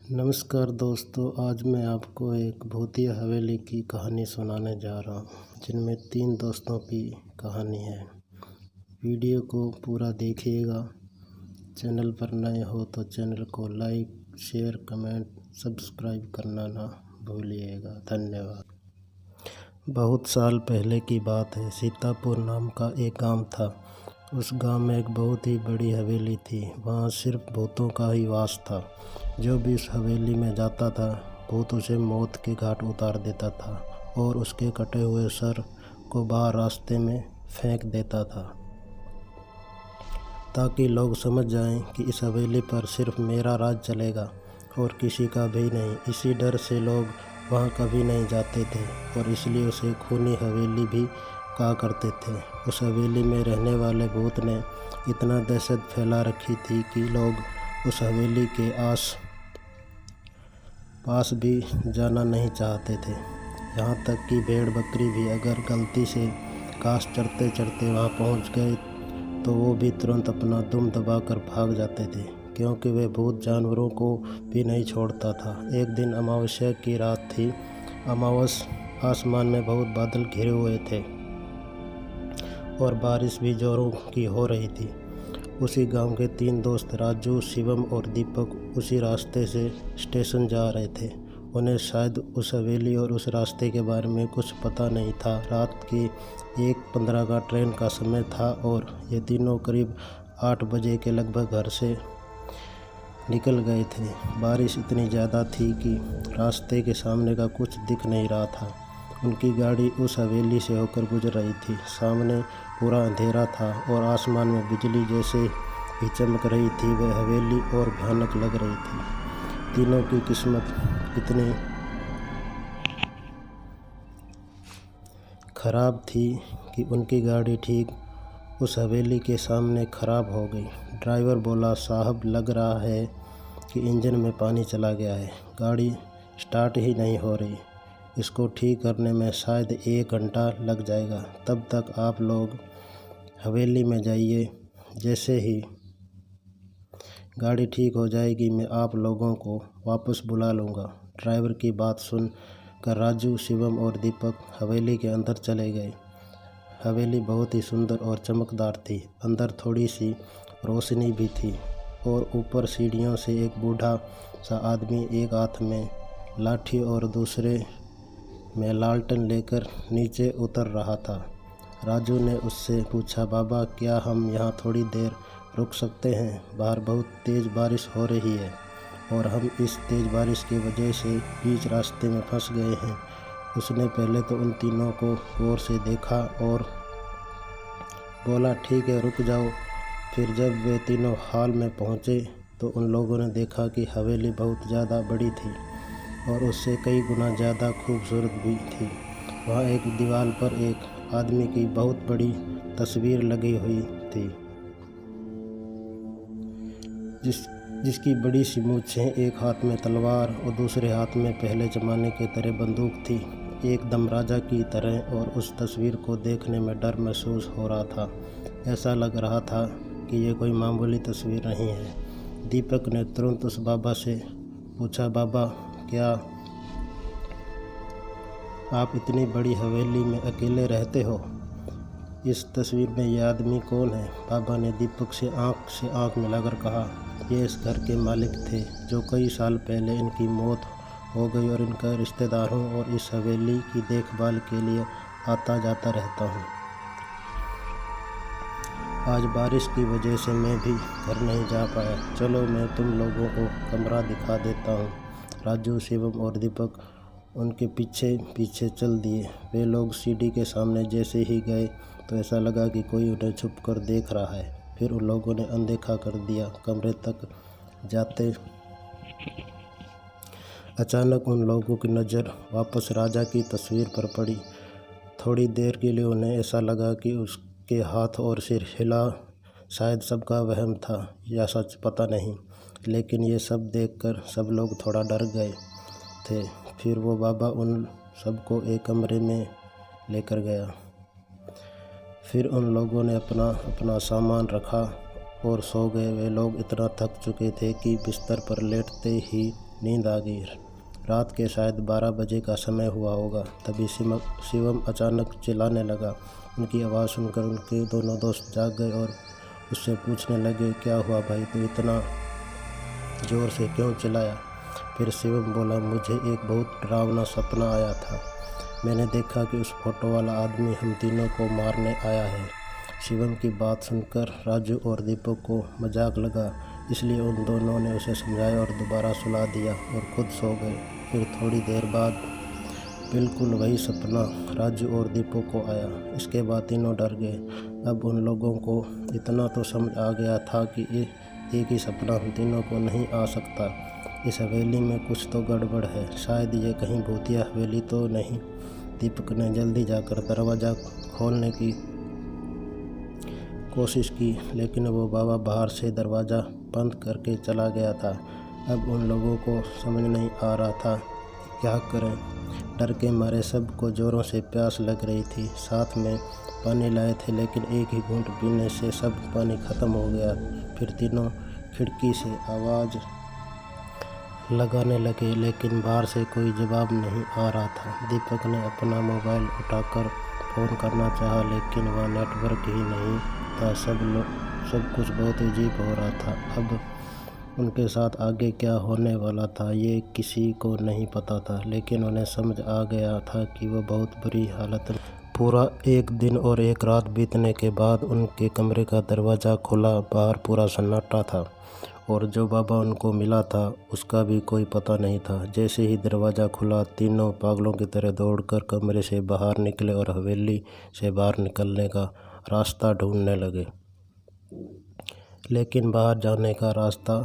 नमस्कार दोस्तों, आज मैं आपको एक भूतिया हवेली की कहानी सुनाने जा रहा हूँ, जिनमें 3 दोस्तों की कहानी है। वीडियो को पूरा देखिएगा। चैनल पर नए हो तो चैनल को लाइक, शेयर, कमेंट, सब्सक्राइब करना ना भूलिएगा। धन्यवाद। बहुत साल पहले की बात है। सीतापुर नाम का एक गांव था। उस गांव में एक बहुत ही बड़ी हवेली थी। वहाँ सिर्फ भूतों का ही वास था। जो भी उस हवेली में जाता था, भूत उसे मौत के घाट उतार देता था और उसके कटे हुए सर को बाहर रास्ते में फेंक देता था, ताकि लोग समझ जाएं कि इस हवेली पर सिर्फ मेरा राज चलेगा और किसी का भी नहीं। इसी डर से लोग वहाँ कभी नहीं जाते थे और इसलिए उसे खूनी हवेली भी कहा करते थे। उस हवेली में रहने वाले भूत ने इतना दहशत फैला रखी थी कि लोग उस हवेली के पास भी जाना नहीं चाहते थे। यहाँ तक कि भेड़ बकरी भी अगर गलती से घास चरते चरते वहाँ पहुँच गए तो वो भी तुरंत अपना दुम दबाकर भाग जाते थे, क्योंकि वे भूत जानवरों को भी नहीं छोड़ता था। एक दिन अमावस्या की रात थी। आसमान में बहुत बादल घिरे हुए थे और बारिश भी जोरों की हो रही थी। उसी गांव के 3 दोस्त राजू, शिवम और दीपक उसी रास्ते से स्टेशन जा रहे थे। उन्हें शायद उस हवेली और उस रास्ते के बारे में कुछ पता नहीं था। रात के 1:15 का ट्रेन का समय था और ये तीनों करीब 8 बजे के लगभग घर से निकल गए थे। बारिश इतनी ज़्यादा थी कि रास्ते के सामने का कुछ दिख नहीं रहा था। उनकी गाड़ी उस हवेली से होकर गुजर रही थी। सामने पूरा अंधेरा था और आसमान में बिजली जैसे ही चमक रही थी। वह हवेली और भयानक लग रही थी। तीनों की किस्मत इतनी खराब थी कि उनकी गाड़ी ठीक उस हवेली के सामने खराब हो गई। ड्राइवर बोला, साहब लग रहा है कि इंजन में पानी चला गया है। गाड़ी स्टार्ट ही नहीं हो रही। इसको ठीक करने में शायद 1 घंटा लग जाएगा। तब तक आप लोग हवेली में जाइए। जैसे ही गाड़ी ठीक हो जाएगी मैं आप लोगों को वापस बुला लूँगा। ड्राइवर की बात सुन कर राजू, शिवम और दीपक हवेली के अंदर चले गए। हवेली बहुत ही सुंदर और चमकदार थी। अंदर थोड़ी सी रोशनी भी थी और ऊपर सीढ़ियों से एक बूढ़ा सा आदमी एक हाथ में लाठी और दूसरे में लालटेन लेकर नीचे उतर रहा था। राजू ने उससे पूछा, बाबा क्या हम यहाँ थोड़ी देर रुक सकते हैं? बाहर बहुत तेज़ बारिश हो रही है और हम इस तेज़ बारिश की वजह से बीच रास्ते में फंस गए हैं। उसने पहले तो उन तीनों को गौर से देखा और बोला, ठीक है रुक जाओ। फिर जब वे तीनों हॉल में पहुँचे तो उन लोगों ने देखा कि हवेली बहुत ज़्यादा बड़ी थी और उससे कई गुना ज़्यादा खूबसूरत भी थी। वहाँ एक दीवार पर एक आदमी की बहुत बड़ी तस्वीर लगी हुई थी, जिसकी बड़ी सी मूंछें, एक हाथ में तलवार और दूसरे हाथ में पहले ज़माने के तरह बंदूक थी, एकदम राजा की तरह। और उस तस्वीर को देखने में डर महसूस हो रहा था। ऐसा लग रहा था कि ये कोई मामूली तस्वीर नहीं है। दीपक ने तुरंत उस बाबा से पूछा, बाबा क्या आप इतनी बड़ी हवेली में अकेले रहते हो? इस तस्वीर में ये आदमी कौन है? बाबा ने दीपक से आंख मिलाकर कहा, ये इस घर के मालिक थे जो कई साल पहले इनकी मौत हो गई और इनका रिश्तेदार हूँ और इस हवेली की देखभाल के लिए आता जाता रहता हूँ। आज बारिश की वजह से मैं भी घर नहीं जा पाया। चलो मैं तुम लोगों को कमरा दिखा देता हूँ। राजू, शिवम और दीपक उनके पीछे पीछे चल दिए। वे लोग सीढ़ी के सामने जैसे ही गए तो ऐसा लगा कि कोई उन्हें छुप कर देख रहा है। फिर उन लोगों ने अनदेखा कर दिया। कमरे तक जाते अचानक उन लोगों की नज़र वापस राजा की तस्वीर पर पड़ी। थोड़ी देर के लिए उन्हें ऐसा लगा कि उसके हाथ और सिर हिला। शायद सबका वहम था या सच, पता नहीं, लेकिन ये सब देखकर सब लोग थोड़ा डर गए थे। फिर वो बाबा उन सबको एक कमरे में लेकर गया। फिर उन लोगों ने अपना अपना सामान रखा और सो गए। वे लोग इतना थक चुके थे कि बिस्तर पर लेटते ही नींद आ गई। रात के शायद 12 बजे का समय हुआ होगा। तभी शिवम अचानक चिल्लाने लगा। उनकी आवाज़ सुनकर उनके दोनों दोस्त जाग गए और उससे पूछने लगे, क्या हुआ भाई, तू इतना ज़ोर से क्यों चिल्लाया? फिर शिवम बोला, मुझे एक बहुत डरावना सपना आया था। मैंने देखा कि उस फोटो वाला आदमी हम तीनों को मारने आया है। शिवम की बात सुनकर राजू और दीपक को मजाक लगा, इसलिए उन दोनों ने उसे समझाया और दोबारा सुला दिया और खुद सो गए। फिर थोड़ी देर बाद बिल्कुल वही सपना राजू और दीपक को आया। इसके बाद तीनों डर गए। अब उन लोगों को इतना तो समझ आ गया था कि एक ही सपना हम तीनों को नहीं आ सकता। इस हवेली में कुछ तो गड़बड़ है, शायद ये कहीं भूतिया हवेली तो नहीं। दीपक ने जल्दी जाकर दरवाज़ा खोलने की कोशिश की, लेकिन वो बाबा बाहर से दरवाज़ा बंद करके चला गया था। अब उन लोगों को समझ नहीं आ रहा था कि क्या करें। डर के मारे सबको ज़ोरों से प्यास लग रही थी। साथ में पानी लाए थे, लेकिन एक ही घूंट पीने से सब पानी ख़त्म हो गया। फिर तीनों खिड़की से आवाज़ लगाने लगे, लेकिन बाहर से कोई जवाब नहीं आ रहा था। दीपक ने अपना मोबाइल उठाकर फ़ोन करना चाहा, लेकिन वह नेटवर्क ही नहीं था। सब कुछ बहुत अजीब हो रहा था। अब उनके साथ आगे क्या होने वाला था ये किसी को नहीं पता था, लेकिन उन्हें समझ आ गया था कि वो बहुत बुरी हालत में। पूरा एक दिन और एक रात बीतने के बाद उनके कमरे का दरवाज़ा खुला। बाहर पूरा सन्नाटा था और जो बाबा उनको मिला था उसका भी कोई पता नहीं था। जैसे ही दरवाज़ा खुला, तीनों पागलों की तरह दौड़कर कमरे से बाहर निकले और हवेली से बाहर निकलने का रास्ता ढूंढने लगे, लेकिन बाहर जाने का रास्ता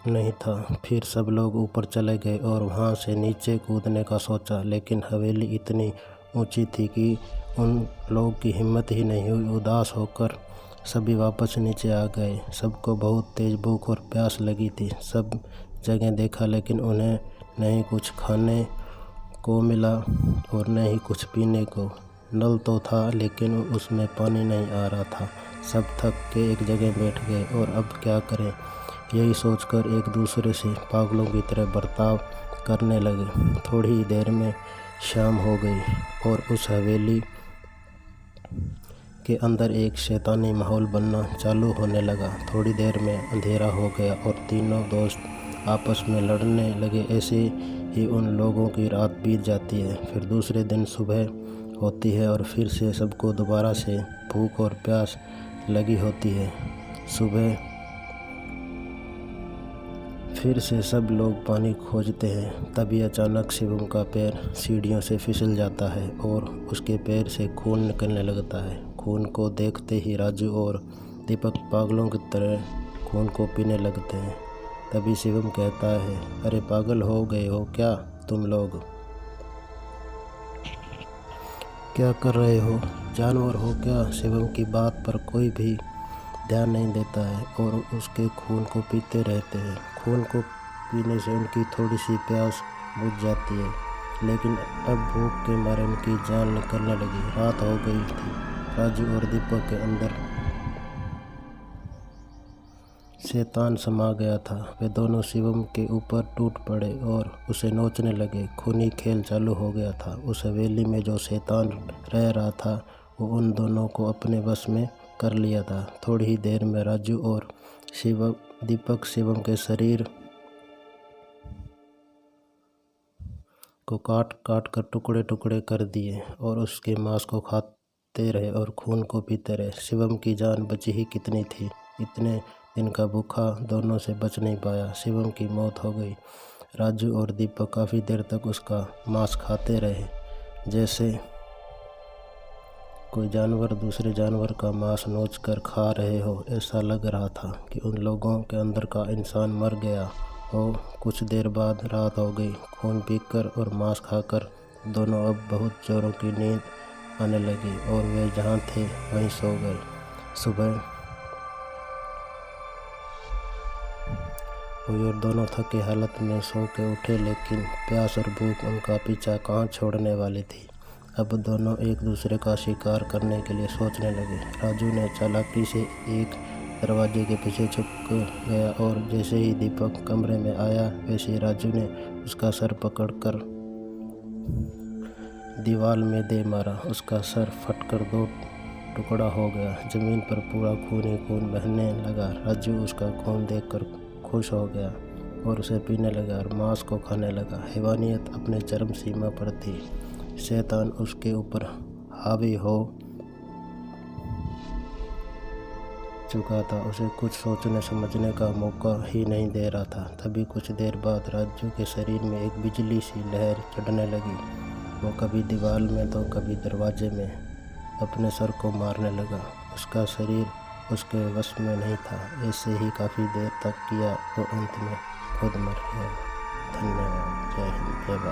नहीं था। फिर सब लोग ऊपर चले गए और वहां से नीचे कूदने का सोचा, लेकिन हवेली इतनी ऊंची थी कि उन लोगों की हिम्मत ही नहीं हुई। उदास होकर सभी वापस नीचे आ गए। सबको बहुत तेज़ भूख और प्यास लगी थी। सब जगह देखा, लेकिन उन्हें नहीं कुछ खाने को मिला और न ही कुछ पीने को। नल तो था, लेकिन उसमें पानी नहीं आ रहा था। सब थक के एक जगह बैठ गए और अब क्या करें यही सोचकर एक दूसरे से पागलों की तरह बर्ताव करने लगे। थोड़ी ही देर में शाम हो गई और उस हवेली के अंदर एक शैतानी माहौल बनना चालू होने लगा। थोड़ी देर में अंधेरा हो गया और तीनों दोस्त आपस में लड़ने लगे। ऐसे ही उन लोगों की रात बीत जाती है। फिर दूसरे दिन सुबह होती है और फिर से सबको दोबारा से भूख और प्यास लगी होती है। सुबह फिर से सब लोग पानी खोजते हैं। तभी अचानक शिवम का पैर सीढ़ियों से फिसल जाता है और उसके पैर से खून निकलने लगता है। खून को देखते ही राजू और दीपक पागलों की तरह खून को पीने लगते हैं। तभी शिवम कहता है, अरे पागल हो गए हो क्या तुम लोग? क्या कर रहे हो? जानवर हो क्या? शिवम की बात पर कोई भी ध्यान नहीं देता है और उसके खून को पीते रहते हैं। खून को पीने से उनकी थोड़ी सी प्यास बुझ जाती है, लेकिन अब भूख के मारे उनकी जान निकलने लगी। रात हो गई थी। राजू और दीपक के अंदर शैतान समा गया था। वे दोनों शिवम के ऊपर टूट पड़े और उसे नोचने लगे। खूनी खेल चालू हो गया था। उस हवेली में जो शैतान रह रहा था वो उन दोनों को अपने वश में कर लिया था। थोड़ी ही देर में राजू और दीपक शिवम के शरीर को काट काट कर टुकड़े टुकड़े कर दिए और उसके मांस को खाते रहे और खून को पीते रहे। शिवम की जान बची ही कितनी थी। इतने दिन का भूखा दोनों से बच नहीं पाया। शिवम की मौत हो गई। राजू और दीपक काफ़ी देर तक उसका मांस खाते रहे, जैसे कोई जानवर दूसरे जानवर का मांस नोच कर खा रहे हो। ऐसा लग रहा था कि उन लोगों के अंदर का इंसान मर गया हो। कुछ देर बाद रात हो गई। खून पीकर और मांस खाकर दोनों अब बहुत जोरों की नींद आने लगी और वे जहाँ थे वहीं सो गए। सुबह हुई और दोनों थके हालत में सो के उठे, लेकिन प्यास और भूख उनका पीछा कहाँ छोड़ने वाली थी। अब दोनों एक दूसरे का शिकार करने के लिए सोचने लगे। राजू ने चालाकी से एक दरवाजे के पीछे छुप गया और जैसे ही दीपक कमरे में आया वैसे ही राजू ने उसका सर पकड़कर दीवार में दे मारा। उसका सर फटकर 2 टुकड़ा हो गया। ज़मीन पर पूरा खून ही खून बहने लगा। राजू उसका खून देखकर खुश हो गया और उसे पीने लगा और मांस को खाने लगा। हैवानियत अपने चरम सीमा पर थी। शैतान उसके ऊपर हावी हो चुका था। उसे कुछ सोचने समझने का मौका ही नहीं दे रहा था। तभी कुछ देर बाद राजू के शरीर में एक बिजली सी लहर चढ़ने लगी। वो कभी दीवार में तो कभी दरवाजे में अपने सर को मारने लगा। उसका शरीर उसके वश में नहीं था। ऐसे ही काफ़ी देर तक किया। वो अंत में खुद मर गया। धन्यवाद। जय हिंद, जय भारत।